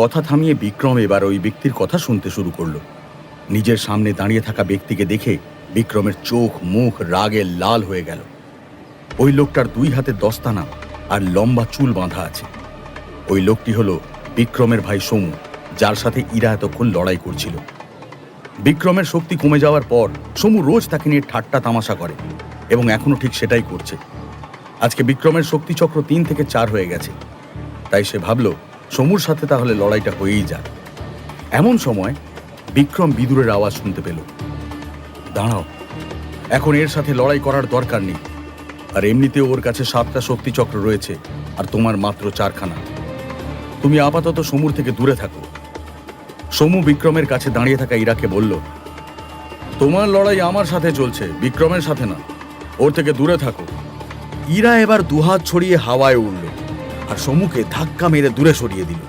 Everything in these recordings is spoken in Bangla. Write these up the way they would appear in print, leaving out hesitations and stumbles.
কথা থামিয়ে বিক্রম এবার ওই ব্যক্তির কথা শুনতে শুরু করলো। নিজের সামনে দাঁড়িয়ে থাকা ব্যক্তিকে দেখে বিক্রমের চোখ মুখ রাগে লাল হয়ে গেল। ওই লোকটার দুই হাতে দস্তানা আর লম্বা চুল বাঁধা আছে। ওই লোকটি হলো বিক্রমের ভাই সমু, যার সাথে ইরা এতক্ষণ লড়াই করছিল। বিক্রমের শক্তি কমে যাওয়ার পর সমু রোজ তাকে নিয়ে ঠাট্টা তামাশা করে এবং এখনো ঠিক সেটাই করছে। আজকে বিক্রমের শক্তিচক্র ৩ থেকে ৪ হয়ে গেছে, তাই সে ভাবল সমুর সাথে তাহলে লড়াইটা হয়েই যাক। এমন সময় বিক্রম বিদুরের আওয়াজ শুনতে পেল। দাঁড়াও, এখন এর সাথে লড়াই করার দরকার নেই। আর এমনিতেও ওর কাছে 7টা শক্তিচক্র রয়েছে আর তোমার মাত্র 4খানা। তুমি আপাতত সমুর থেকে দূরে থাকো। সমু বিক্রমের কাছে দাঁড়িয়ে থাকা ইরাকে বলল, তোমার লড়াই আমার সাথে চলছে, বিক্রমের সাথে না। ওর থেকে দূরে থাকো। ইরা এবার দুহাত ছড়িয়ে হাওয়ায় উড়ল আর সমুকে ধাক্কা মেরে দূরে সরিয়ে দিল।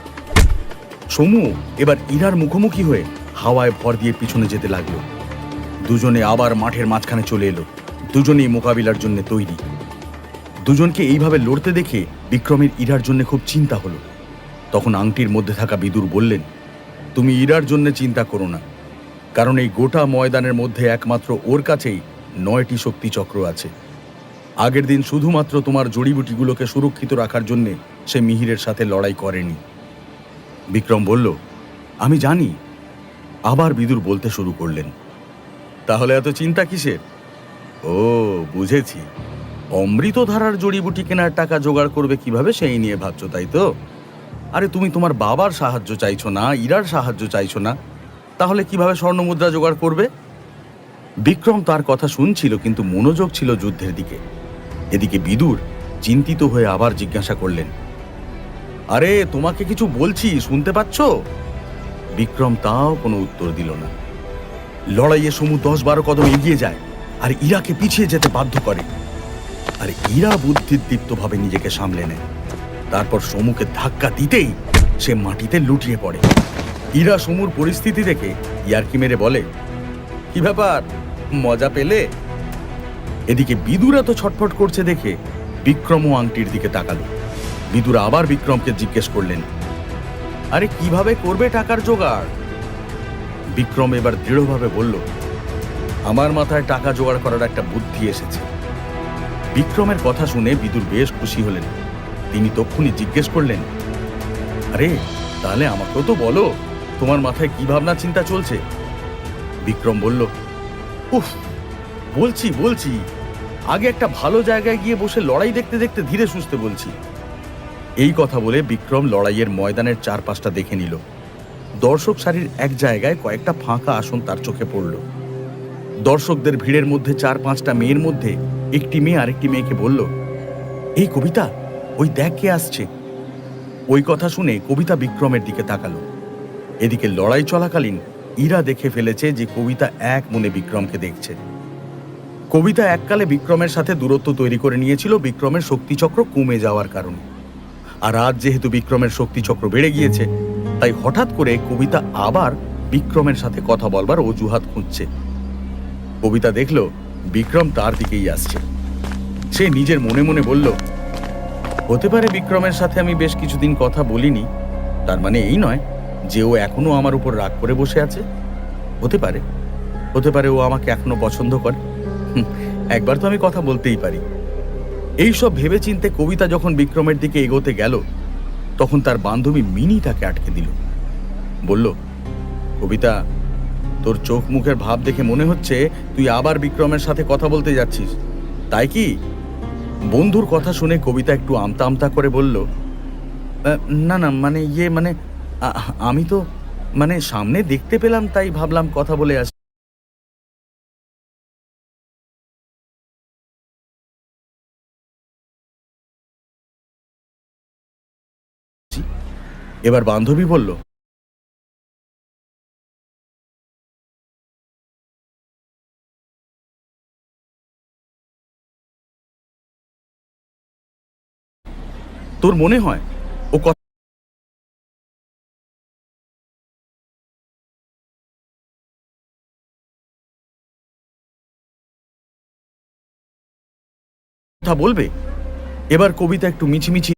সমু এবার ইরার মুখোমুখি হয়ে হাওয়ায় ভর দিয়ে পিছনে যেতে লাগলো। দুজনে আবার মাঠের মাঝখানে চলে এলো। দুজনেই মোকাবিলার জন্য তৈরি। দুজনকে এইভাবে লড়তে দেখে বিক্রমের ইরার জন্য খুব চিন্তা হলো। তখন আংটির মধ্যে থাকা বিদুর বললেন, তুমি ইরার জন্য চিন্তা করো না, কারণ এই গোটা ময়দানের মধ্যে একমাত্র ওর কাছেই 9টি শক্তিচক্র আছে। আগের দিন শুধুমাত্র তোমার জড়িবুটিগুলোকে সুরক্ষিত রাখার জন্য সে মিহিরের সাথে লড়াই করেনি। বিক্রম বলল, আমি জানি। আবার বিদুর বলতে শুরু করলেন, তাহলে এত চিন্তা কিসের? ও, বুঝেছি। অমৃতধারার জড়িবুটি কেনার টাকা জোগাড় করবে কিভাবে সেই নিয়ে ভাবছো, তাই তো? আরে তুমি তোমার বাবার সাহায্য চাইছো না, ইরার সাহায্য চাইছো না, তাহলে কিভাবে স্বর্ণমুদ্রা জোগাড় করবে? বিক্রম তার কথা শুনছিল, কিন্তু মনোযোগ ছিল যুদ্ধের দিকে। এদিকে বিদুর চিন্তিত হয়ে আবার জিজ্ঞাসা করলেন, আরে তোমাকে কিছু বলছি, শুনতে পাচ্ছ? বিক্রম তাও কোনো উত্তর দিল না। লড়াইয়ে সমু 10-12 কদম এগিয়ে যায় আর ইরাকে পিছিয়ে যেতে বাধ্য করে। আর ইরা বুদ্ধিদীপ্তভাবে নিজেকে সামলে নেয়। তারপর সমুকে ধাক্কা দিতেই সে মাটিতে লুটিয়ে পড়ে। ইরা সমুর পরিস্থিতি দেখে ইয়ার্কি মেরে বলে, কি ব্যাপার, মজা পেলে? এদিকে বিদুর এত ছটফট করছে দেখে বিক্রম ও আংটির দিকে তাকালো। বিদুর আবার বিক্রমকে জিজ্ঞেস করলেন, আরে কিভাবে করবে টাকার জোগাড়? বিক্রম এবার দৃঢ়ভাবে বলল, আমার মাথায় টাকা জোগাড় করার একটা বুদ্ধি এসেছে। বিক্রমের কথা শুনে বিদুর বেশ খুশি হলেন। তিনি তক্ষুনি জিজ্ঞেস করলেন, আরে তাহলে আমাকেও তো বলো, তোমার মাথায় কি ভাবনা চিন্তা চলছে? বিক্রম বলল, উফ, বলছি বলছি, আগে একটা ভালো জায়গায় গিয়ে বসে লড়াই দেখতে দেখতে ধীরে সুস্থে বলছি। এই কথা বলে বিক্রম লড়াইয়ের ময়দানের চারপাশটা দেখে নিল। দর্শক সারির এক জায়গায় কয়েকটা ফাঁকা আসন তার চোখে পড়ল। দর্শকদের ভিড়ের মধ্যে 4-5টা মেয়ের মধ্যে একটি মেয়ে আরেকটি মেয়েকে বলল, এই কবিতা, ওই দেখ কে আসছে। ওই কথা শুনে কবিতা বিক্রমের দিকে তাকালো। এদিকে লড়াই চলাকালীন ইরা দেখে ফেলেছে যে কবিতা এক মনে বিক্রমকে দেখছে। কবিতা এককালে বিক্রমের সাথে দূরত্ব তৈরি করে নিয়েছিল বিক্রমের শক্তিচক্র কমে যাওয়ার কারণে। আর আজ যেহেতু বিক্রমের শক্তিচক্র বেড়ে গিয়েছে, তাই হঠাৎ করে কবিতা আবার বিক্রমের সাথে কথা বলবার অজুহাত খুঁজছে। কবিতা দেখল বিক্রম তার দিকেই আসছে। সে নিজের মনে মনে বলল, হতে পারে বিক্রমের সাথে আমি বেশ কিছুদিন কথা বলিনি, তার মানে এই নয় যে ও এখনো আমার উপর রাগ করে বসে আছে। হতে পারে, হতে পারে ও আমাকে এখনো পছন্দ করে। একবার তো আমি কথা বলতেই পারি। এইসব ভেবে চিন্তে কবিতা যখন বিক্রমের দিকে এগোতে গেল, তখন তার বান্ধবী মিনি তাকে আটকে দিল। বলল, কবিতা, তোর চোখ মুখের ভাব দেখে মনে হচ্ছে তুই আবার বিক্রমের সাথে কথা বলতে যাচ্ছিস, তাই কি? বন্ধুর কথা শুনে কবিতা একটু আমতা আমতা করে বলল, না না, মানে আমি তো সামনে দেখতে পেলাম, তাই ভাবলাম কথা বলে আসি। এবার বান্ধবী বলল, তোর মনে হয় ও কথা বলবে? এবার কবিতা একটু মিছিমিছি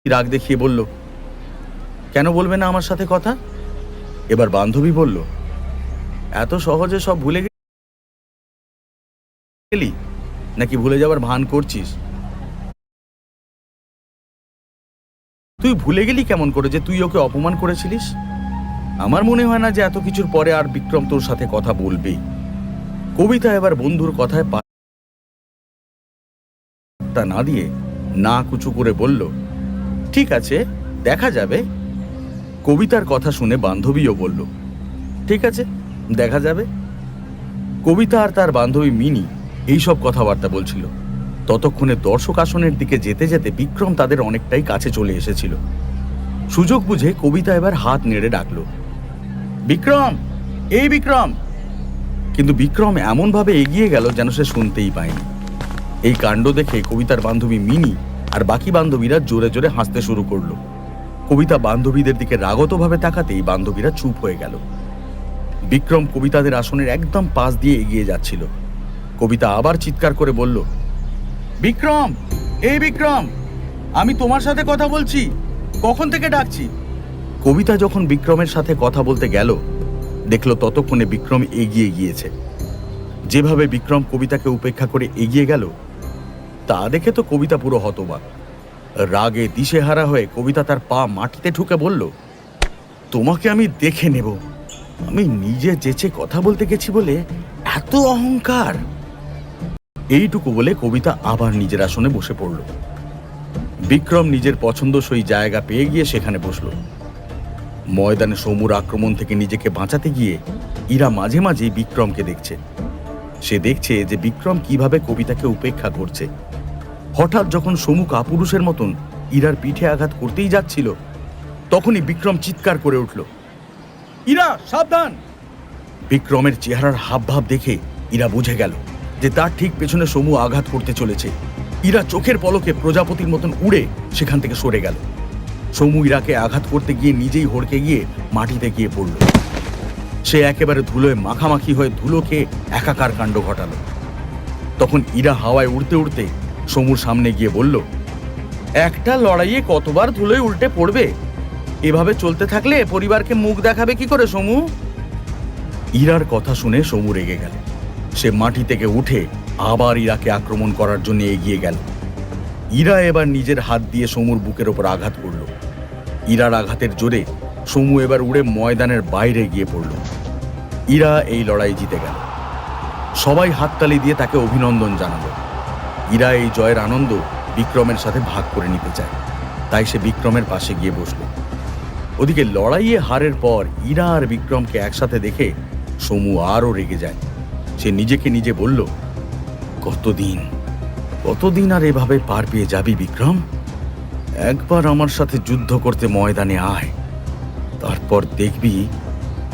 রাগ দেখিয়ে বলল, কেন বলবে না আমার সাথে কথা? এবার বান্ধবী বলল, এত সহজে সব ভুলে গেলি নাকি ভুলে যাবার ভান করছিস? তুই ভুলে গেলি কেমন করে যে তুই ওকে অপমান করেছিলিস? আমার মনে হয় না যে এত কিছুর পরে আর বিক্রম তোর সাথে কথা বলবেই। কবিতা এবার বন্ধুর কথায় পাত্তা না দিয়ে না কুচু করে বলল, ঠিক আছে, দেখা যাবে। কবিতার কথা শুনে বান্ধবীও বলল, ঠিক আছে, দেখা যাবে। কবিতা আর তার বান্ধবী মিনি এইসব কথাবার্তা বলছিল। ততক্ষণে দর্শক আসনের দিকে যেতে যেতে বিক্রম তাদের অনেকটাই কাছে চলে এসেছিল। সুযোগ বুঝে কবিতা এবার হাত নেড়ে ডাকল, বিক্রম, এই বিক্রম। কিন্তু বিক্রম এমনভাবে এগিয়ে গেল যেন সে শুনতেই পায়নি। এই কাণ্ড দেখে কবিতার বান্ধবী মিনি আর বাকি বান্ধবীরা জোরে জোরে হাসতে শুরু করলো। কবিতা বান্ধবীদের দিকে রাগতভাবে তাকাতেই বান্ধবীরা চুপ হয়ে গেল। বিক্রম কবিতাদের আসনের একদম পাশ দিয়ে এগিয়ে যাচ্ছিল। কবিতা আবার চিৎকার করে বলল, বিক্রম, এই বিক্রম, আমি তোমার সাথে কথা বলছি, কখন থেকে ডাকছি। কবিতা যখন বিক্রমের সাথে কথা বলতে গেল, দেখলো ততক্ষণে বিক্রম এগিয়ে গিয়েছে। যেভাবে বিক্রম কবিতাকে উপেক্ষা করে এগিয়ে গেল তা দেখে তো কবিতা পুরো হতবাক। রাগে দিশেহারা হয়ে কবিতা তার পা মাটিতে ঠুকে বলল, তোমাকে আমি দেখে নেব। আমি নিজে যেচে কথা বলতে গেছি বলে এত অহংকার। এইটুকু বলে কবিতা আবার নিজের আসনে বসে পড়ল। বিক্রম নিজের পছন্দসই জায়গা পেয়ে গিয়ে সেখানে বসল। ময়দানে সমুর আক্রমণ থেকে নিজেকে বাঁচাতে গিয়ে ইরা মাঝে মাঝে বিক্রমকে দেখছে। সে দেখছে যে বিক্রম কিভাবে কবিতাকে উপেক্ষা করছে। হঠাৎ যখন সমু কাপুরুষের মতন ইরার পিঠে আঘাত করতেই যাচ্ছিল, তখনই বিক্রম চিৎকার করে উঠল, ইরা, সাবধান! বিক্রমের চেহারার হাবভাব দেখে ইরা বুঝে গেল যে তার ঠিক পেছনে সমু আঘাত করতে চলেছে। ইরা চোখের পলকে প্রজাপতির মতন উড়ে সেখান থেকে সরে গেল। সমু ইরাকে আঘাত করতে গিয়ে নিজেই হড়কে গিয়ে মাটিতে গিয়ে পড়ল। সে একেবারে ধুলোয় মাখামাখি হয়ে ধুলো খেয়ে একাকার কাণ্ড ঘটালো। তখন ইরা হাওয়ায় উড়তে উড়তে সমুর সামনে গিয়ে বলল, একটা লড়াইয়ে কতবার ধুলোয় উল্টে পড়বে? এভাবে চলতে থাকলে পরিবারকে মুখ দেখাবে কি করে সমু? ইরার কথা শুনে সমু রেগে গেল। সে মাটি থেকে উঠে আবার ইরাকে আক্রমণ করার জন্য এগিয়ে গেল। ইরা এবার নিজের হাত দিয়ে সমুর বুকের ওপর আঘাত করল। ইরার আঘাতের জোরে সমু এবার উড়ে ময়দানের বাইরে গিয়ে পড়ল। ইরা এই লড়াই জিতে গেল। সবাই হাততালি দিয়ে তাকে অভিনন্দন জানালো। ইরা এই জয়ের আনন্দ বিক্রমের সাথে ভাগ করে নিতে চায়, তাই সে বিক্রমের পাশে গিয়ে বসল। ওদিকে লড়াইয়ে হারের পর ইরা আর বিক্রমকে একসাথে দেখে সমু আরও রেগে যায়। সে নিজেকে নিজে বলল, কতদিন আর এভাবে পার পেয়ে যাবি বিক্রম? একবার আমার সাথে যুদ্ধ করতে ময়দানে আয়, তারপর দেখবি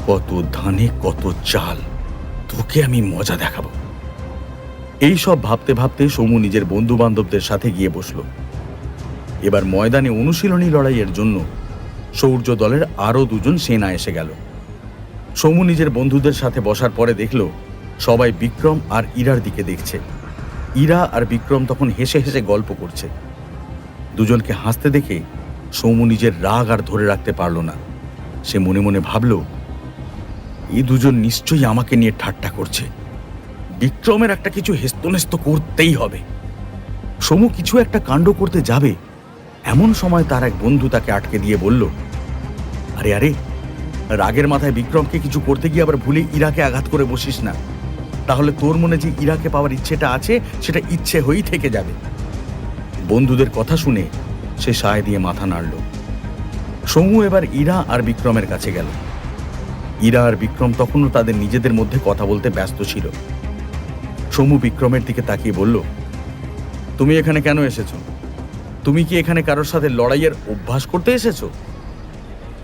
কত ধানে কত চাল, তোকে আমি মজা দেখাবো। এই সব ভাবতে ভাবতে সমু নিজের বন্ধু বান্ধবদের সাথে গিয়ে বসল। এবার ময়দানে অনুশীলনী লড়াইয়ের জন্য সৌর্য দলের আরো দুজন সেনা এসে গেল। সমু নিজের বন্ধুদের সাথে বসার পরে দেখল সবাই বিক্রম আর ইরার দিকে দেখছে। ইরা আর বিক্রম তখন হেসে হেসে গল্প করছে। দুজনকে হাসতে দেখে সমু নিজের রাগ আর ধরে রাখতে পারল না। সে মনে মনে ভাবল, এই দুজন নিশ্চয়ই আমাকে নিয়ে ঠাট্টা করছে। বিক্রমের একটা কিছু হেস্তনেস্ত করতেই হবে। সমু কিছু একটা কাণ্ড করতে যাবে, এমন সময় তার এক বন্ধু তাকে আটকে দিয়ে বলল, আরে আরে, রাগের মাথায় বিক্রমকে কিছু করতে গিয়ে আবার ভুলে ইরাকে আঘাত করে বসিস না, তাহলে তোর মনে যে ইরাকে পাওয়ার ইচ্ছেটা আছে সেটা ইচ্ছে হয়েই থেকে যাবে। বন্ধুদের কথা শুনে সে সায় দিয়ে মাথা নাড়ল। সমু এবার ইরা আর বিক্রমের কাছে গেল। ইরা আর বিক্রম তখনও তাদের নিজেদের মধ্যে কথা বলতে ব্যস্ত ছিল। সমু বিক্রমের দিকে তাকিয়ে বলল, তুমি এখানে কেন এসেছো? তুমি কি এখানে কারোর সাথে লড়াইয়ের অভ্যাস করতে এসেছো?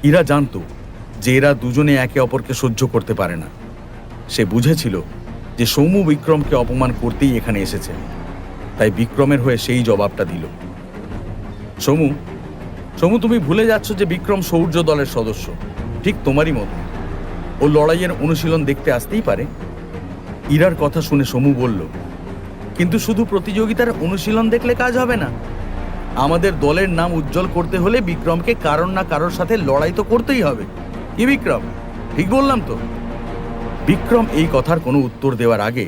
ইরা জানতো যে এরা দুজনে একে অপরকে সহ্য করতে পারে না। সে বুঝেছিল যে সমু বিক্রমকে অপমান করতেই এখানে এসেছে, তাই বিক্রমের হয়ে সেই জবাবটা দিল। সমু, তুমি ভুলে যাচ্ছ যে বিক্রম সৌর্য দলের সদস্য, ঠিক তোমারই মতো। ও লড়াইয়ের অনুশীলন দেখতে আসতেই পারে। ইরার কথা শুনে সমু বলল, কিন্তু শুধু প্রতিযোগিতার অনুশীলন দেখলে কাজ হবে না। আমাদের দলের নাম উজ্জ্বল করতে হলে বিক্রমকে কারোর না কারোর সাথে লড়াই তো করতেই হবে। কি বিক্রম, ঠিক বললাম তো? বিক্রম এই কথার কোনো উত্তর দেওয়ার আগে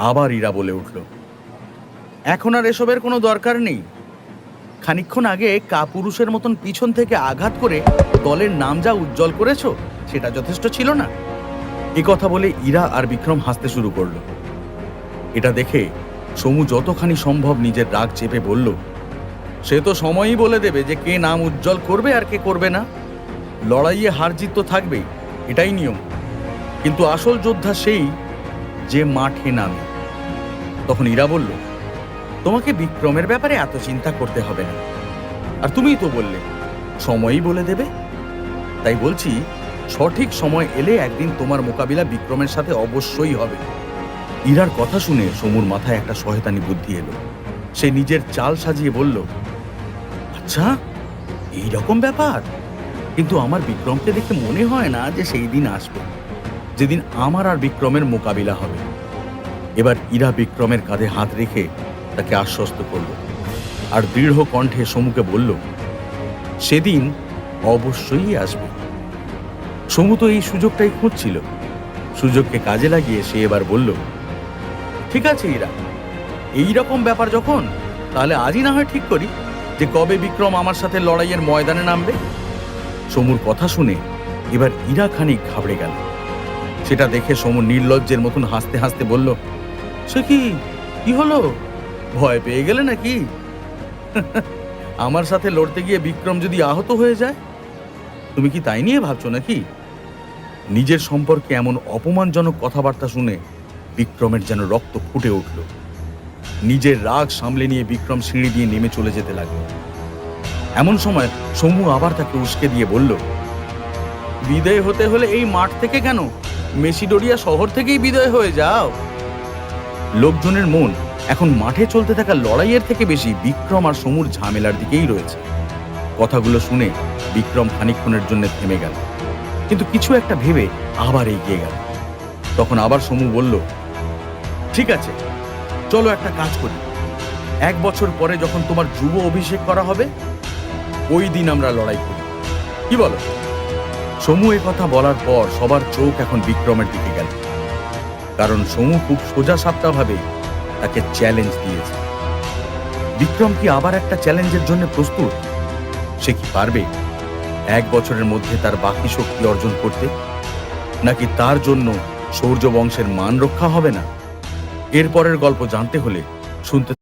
আবার ইরা বলে উঠল, এখন আর এসবের কোনো দরকার নেই। খানিকক্ষণ আগে কাপুরুষের মতন পিছন থেকে আঘাত করে দলের নাম যা উজ্জ্বল করেছো সেটা যথেষ্ট ছিল না? এ কথা বলে ইরা আর বিক্রম হাসতে শুরু করলো। এটা দেখে সমু যতখানি সম্ভব নিজের রাগ চেপে বলল, সে তো সময়ই বলে দেবে যে কে নাম উজ্জ্বল করবে আর কে করবে না। লড়াইয়ে হার জিত তো থাকবেই, এটাই নিয়ম। কিন্তু আসল যোদ্ধা সেই যে মাঠে নামে। তখন ইরা বলল, তোমাকে বিক্রমের ব্যাপারে এত চিন্তা করতে হবে না। আর তুমিই তো বললে সময়ই বলে দেবে। তাই বলছি, সঠিক সময় এলে একদিন তোমার মোকাবিলা বিক্রমের সাথে অবশ্যই হবে। ইরার কথা শুনে সমুর মাথায় একটা শয়তানি বুদ্ধি এলো। সে নিজের চাল সাজিয়ে বলল, আচ্ছা এই রকম ব্যাপার? কিন্তু আমার বিক্রমকে দেখে মনে হয় না যে সেই দিন আসবে যেদিন আমার আর বিক্রমের মোকাবিলা হবে। এবার ইরা বিক্রমের কাঁধে হাত রেখে তাকে আশ্বস্ত করল আর দৃঢ় কণ্ঠে সমুকে বলল, সেদিন অবশ্যই আসবে। সমু তো এই সুযোগটাই খুঁজছিল। সুযোগকে কাজে লাগিয়ে সে এবার বলল, ঠিক আছে ইরা, এইরকম ব্যাপার যখন, তাহলে আজই না হয় ঠিক করি যে কবে বিক্রম আমার সাথে লড়াইয়ের ময়দানে নামবে। সমুর কথা শুনে এবার ইরা খানিক ঘাবড়ে গেল। সেটা দেখে সমু নির্লজ্জের মতন হাসতে হাসতে বলল, সে কি হলো, ভয় পেয়ে গেলে নাকি? আমার সাথে লড়তে গিয়ে বিক্রম যদি আহত হয়ে যায়, তুমি কি তাই নিয়ে ভাবছো নাকি? নিজের সম্পর্কে এমন অপমানজনক কথাবার্তা শুনে বিক্রমের যেন রক্ত ফুটে উঠল। নিজের রাগ সামলে নিয়ে বিক্রম সিঁড়ি দিয়ে নেমে চলে যেতে লাগলো। এমন সময় সমু আবার তাকে উস্কে দিয়ে বলল, বিদায় হতে হলে এই মাঠ থেকে কেন, মেসিডোরিয়া শহর থেকেই বিদায় হয়ে যাও। লোকজনের মন এখন মাঠে চলতে থাকা লড়াইয়ের থেকে বেশি বিক্রম আর সমুর ঝামেলার দিকেই রয়েছে। কথাগুলো শুনে বিক্রম খানিকক্ষণের জন্য থেমে গেল, কিন্তু কিছু একটা ভেবে আবার এগিয়ে গেল। তখন আবার সমু বলল, ঠিক আছে, চলো একটা কাজ করি। 1 বছর পরে যখন তোমার যুব অভিষেক করা হবে, ওই দিন আমরা লড়াই করি, কি বলো? সমু এ কথা বলার পর সবার চোখ এখন বিক্রমের দিকে গেল, কারণ সমু খুব সোজা সাপটা ভাবে তাকে চ্যালেঞ্জ দিয়েছে। বিক্রম কি আবার একটা চ্যালেঞ্জের জন্য প্রস্তুত? সে কি পারবে 1 বছরের মধ্যে তার বাকি শক্তি অর্জন করতে? নাকি তার জন্য সৌর্য বংশের মান রক্ষা হবে না? এরপরের গল্প জানতে হলে শুনতে